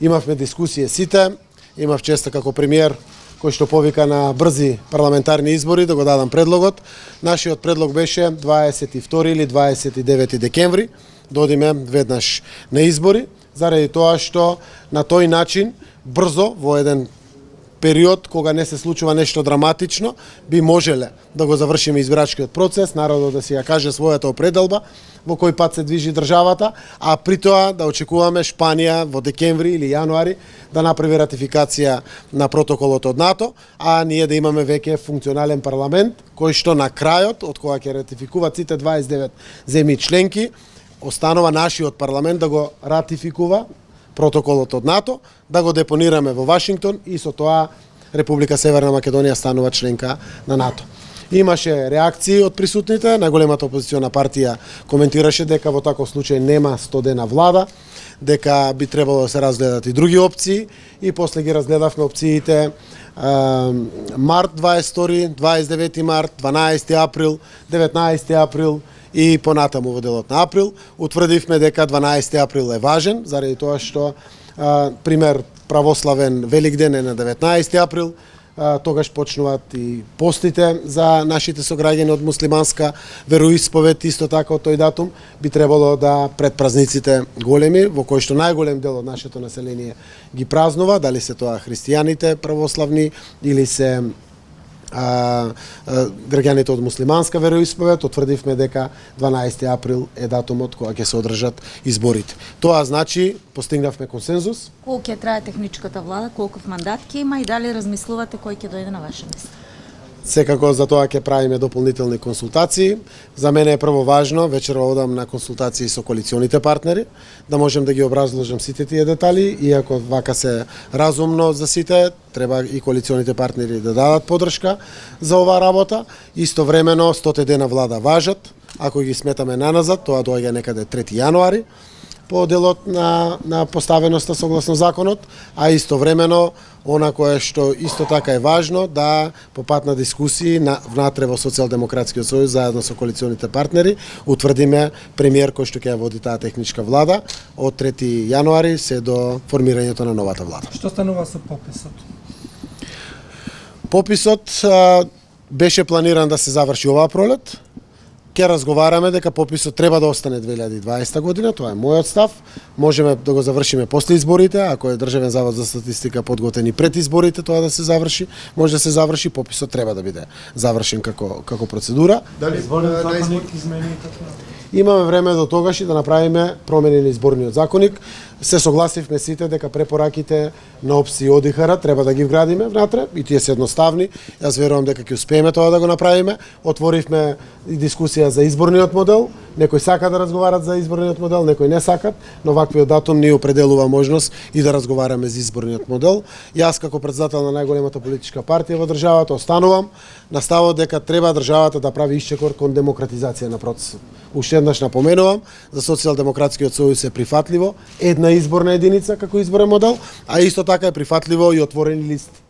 Имавме дискусија сите, имав честа како премиер кој што повика на брзи парламентарни избори да го дадам предлогот. Нашиот предлог беше 22 или 29 декември да одиме веднаш на избори, заради тоа што на тој начин брзо во еден период кога не се случува нешто драматично, би можеле да го завршиме избирачкиот процес, народот да си ја каже својата определба во кој пат се движи државата, а при тоа да очекуваме Шпанија во декември или јануари да направи ратификација на протоколот од НАТО, а ние да имаме веќе функционален парламент кој што на крајот, од кога ќе ратификуваат сите 29 земји членки, останува нашиот парламент да го ратификува протоколот од НАТО, да го депонираме во Вашингтон и со тоа Република Северна Македонија станува членка на НАТО. Имаше реакции од присутните, најголемата опозициона партија коментираше дека во таков случај нема 100 дена влада, дека би требало да се разгледат и други опции и после ги разгледавме опциите март 22, 29 март, 12 април, 19 април и понатаму во делот на април. Утврдивме дека 12 април е важен, заради тоа што пример православен Великден е на 19 април, тогаш почнуваат и постите за нашите сограѓани од муслиманска вероисповед, исто така од тој датум би требало да пред празниците големи, во кои што најголем дел од нашето население ги празнува, дали се тоа христијаните православни или се граѓаните од муслиманска вероисповед, утврдивме дека 12 април е датумот кога ќе се одржат изборите. Тоа значи постигнавме консензус. Колку ќе трае техничката влада, колков мандат ќе има и дали размислувате кој ќе дојде на ваше место? Секако за тоа ќе правиме дополнителни консултации. За мене е прво важно, вечера одам на консултации со коалиционите партнери, да можем да ги образложам сите тие детали, иако вака се разумно за сите, треба и коалиционите партнери да дадат поддршка за оваа работа. Истовремено 100 дена влада важат, ако ги сметаме наназад, тоа доаѓа некаде 3 јануари по делот на поставеноста согласно законот, а истовремено она кое што исто така е важно да по пат на дискусии внатре во Социјалдемократскиот сојуз заедно со коалиционите партнери утврдиме премиер кој што ќе ја води таа техничка влада од 3 јануари се до формирањето на новата влада. Што станува со пописот? Пописот беше планиран да се заврши оваа пролет. Ке разговараме дека пописот треба да остане 2020 година, тоа е мојот став. Можеме да го завршиме после изборите, ако е Државен завод за статистика подготвен и пред изборите тоа да се заврши, може да се заврши, пописот треба да биде завршен како процедура. Дали изборниот законник измени како? Имаме време до тогаш и да направиме промени на изборниот законник. Се согласивме сите дека препораките на опции ОДИХР треба да ги вградиме внатре и тие се едноставни. Јас верувам дека ќе успееме тоа да го направиме. Отворивме и дискусија за изборниот модел. Некои сака да разговарат за изборниот модел, некои не сакат, но ваквиот датум ни определува можност и да разговараме за изборниот модел. Јас како претседател на најголемата политичка партија во државата останувам на ставот дека треба државата да прави исчекор кон демократизација на процесот. Уште еднаш напоменувам, за Социјалдемократскиот сојуз е прифатливо една изборна единица како изборен модел, а исто така е прифатливо и отворени листи.